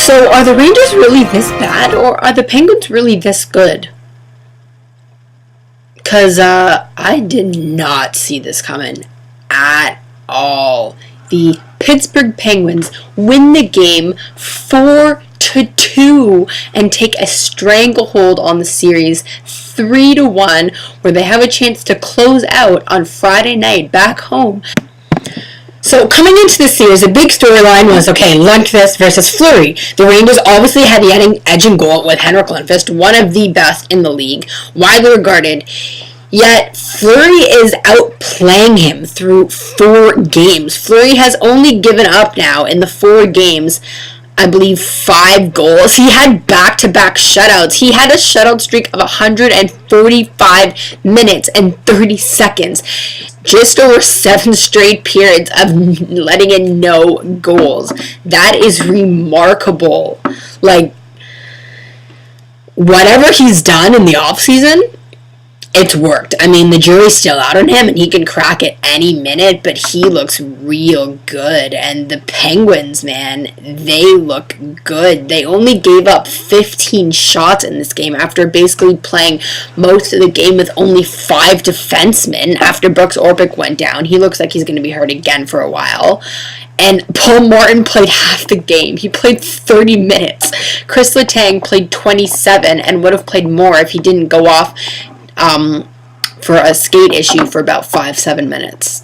So, are the Rangers really this bad, or are the Penguins really this good? Because I did not see this coming at all. The Pittsburgh Penguins win the game 4-2 and take a stranglehold on the series 3-1, where they have a chance to close out on Friday night back home. So coming into the series, the big storyline was, okay, Lundqvist versus Fleury. The Rangers obviously had the edge in goal with Henrik Lundqvist, one of the best in the league, widely regarded. Yet Fleury is outplaying him through 4 games. Fleury has only given up now in the 4 games, I believe, 5 goals. He had back-to-back shutouts. He had a shutout streak of 145 minutes and 30 seconds. Just over 7 straight periods of letting in no goals. That is remarkable. Like, whatever he's done in the offseason, it's worked. I mean, the jury's still out on him, and he can crack it any minute, but he looks real good. And the Penguins, man, they look good. They only gave up 15 shots in this game after basically playing most of the game with only 5 defensemen after Brooks Orpik went down. He looks like he's going to be hurt again for a while. And Paul Martin played half the game. He played 30 minutes. Chris Letang played 27 and would have played more if he didn't go off for a skate issue for about 5-7 minutes.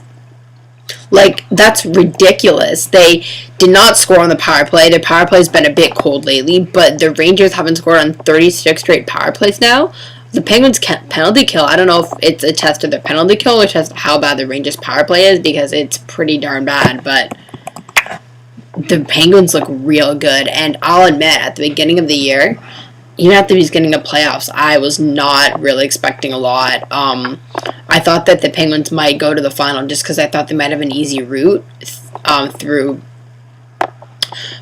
Like, that's ridiculous. They did not score on the power play. Their power play has been a bit cold lately, but the Rangers haven't scored on 36 straight power plays now. The Penguins' penalty kill, I don't know if it's a test of their penalty kill or just how bad the Rangers' power play is, because it's pretty darn bad, but the Penguins look real good. And I'll admit, at the beginning of the year, even at the beginning of playoffs, I was not really expecting a lot. I thought that the Penguins might go to the final just because I thought they might have an easy route through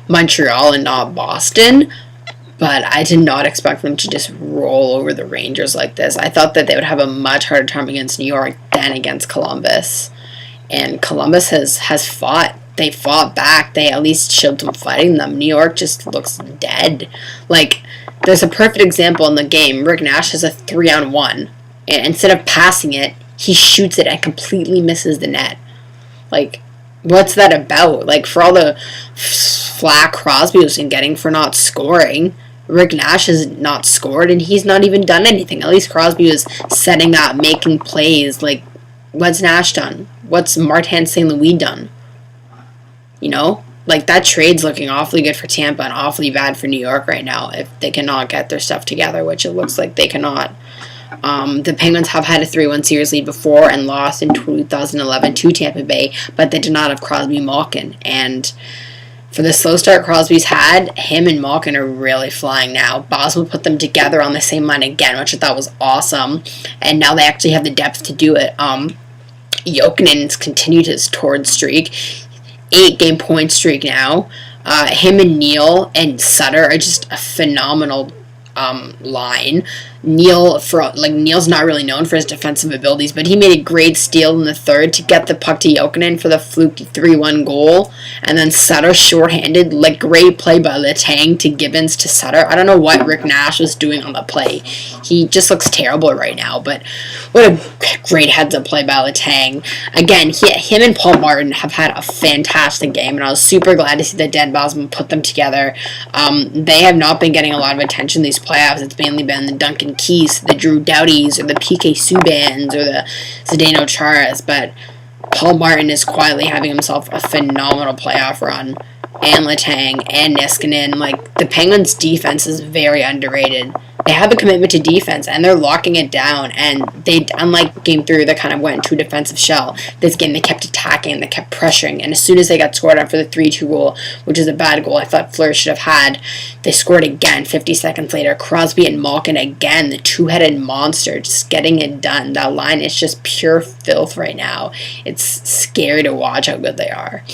Montreal and not Boston. But I did not expect them to just roll over the Rangers like this. I thought that they would have a much harder time against New York than against Columbus. And Columbus has fought. They fought back. They at least showed some fighting them. New York just looks dead. Like, there's a perfect example in the game. Rick Nash has a 3-on-1. And instead of passing it, he shoots it and completely misses the net. Like, what's that about? Like, for all the flack Crosby was getting for not scoring, Rick Nash has not scored, and he's not even done anything. At least Crosby was setting up, making plays. Like, what's Nash done? What's Martin St. Louis done? You know? Like, that trade's looking awfully good for Tampa and awfully bad for New York right now if they cannot get their stuff together, which it looks like they cannot. The Penguins have had a 3-1 series lead before and lost in 2011 to Tampa Bay, but they did not have Crosby Malkin. And for the slow start Crosby's had, him and Malkin are really flying now. Boswell put them together on the same line again, which I thought was awesome. And now they actually have the depth to do it. Jokinen's continued his torrid streak. 8-game point streak now. Him and Neal and Sutter are just a phenomenal line. Neal's not really known for his defensive abilities, but he made a great steal in the third to get the puck to Jokinen for the fluky 3-1 goal. And then Sutter shorthanded, like, great play by Letang to Gibbons to Sutter. I don't know what Rick Nash was doing on the play. He just looks terrible right now, but what a great heads-up play by Letang. Again, him and Paul Martin have had a fantastic game, and I was super glad to see that Dan Bosman put them together. They have not been getting a lot of attention these playoffs. It's mainly been the Duncan Keith, the Drew Doughties, or the PK Subans, or the Zdeno Charas, but Paul Martin is quietly having himself a phenomenal playoff run, and Letang, and Niskanen. Like, the Penguins' defense is very underrated. They have a commitment to defense, and they're locking it down, and they, unlike Game 3, that kind of went into a defensive shell, this game they kept attacking, they kept pressuring, and as soon as they got scored on for the 3-2 goal, which is a bad goal I thought Fleury should have had, they scored again 50 seconds later. Crosby and Malkin again, the two-headed monster, just getting it done. That line is just pure filth right now. It's scary to watch how good they are.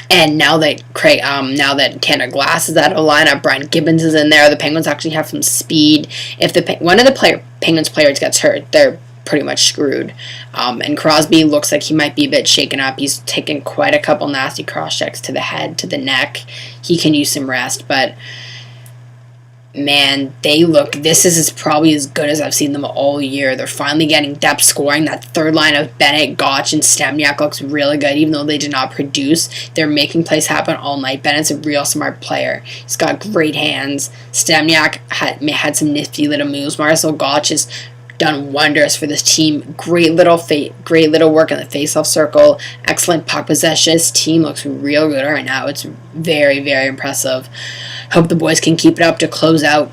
And now that Tanner Glass is out of the lineup, Brian Gibbons is in there. The Penguins actually have some speed. If one of the Penguins players gets hurt, their pretty much screwed. And Crosby looks like he might be a bit shaken up. He's taken quite a couple nasty cross checks to the head, to the neck. He can use some rest, but man, this is probably as good as I've seen them all year. They're finally getting depth scoring. That third line of Bennett, Gotch, and Stempniak looks really good, even though they did not produce. They're making plays happen all night. Bennett's a real smart player. He's got great hands. Stempniak had some nifty little moves. Marcel Gotch has done wonders for this team. Great little work in the face-off circle. Excellent puck possession. This team looks real good right now. It's very, very impressive. Hope the boys can keep it up to close out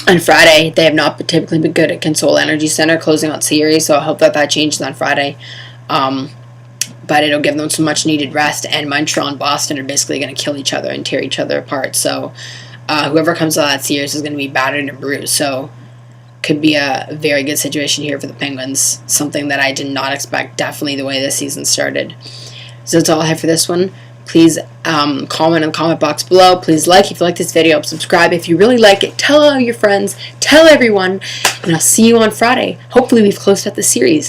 on Friday. They have not typically been good at Consol Energy Center closing out series, so I hope that changes on Friday. But it'll give them some much-needed rest, and Montreal and Boston are basically going to kill each other and tear each other apart. So whoever comes out of that series is going to be battered and bruised. So could be a very good situation here for the Penguins. Something that I did not expect, definitely the way this season started. So that's all I have for this one. Please comment in the comment box below. Please like if you like this video. Subscribe if you really like it. Tell all your friends. Tell everyone. And I'll see you on Friday. Hopefully we've closed out the series.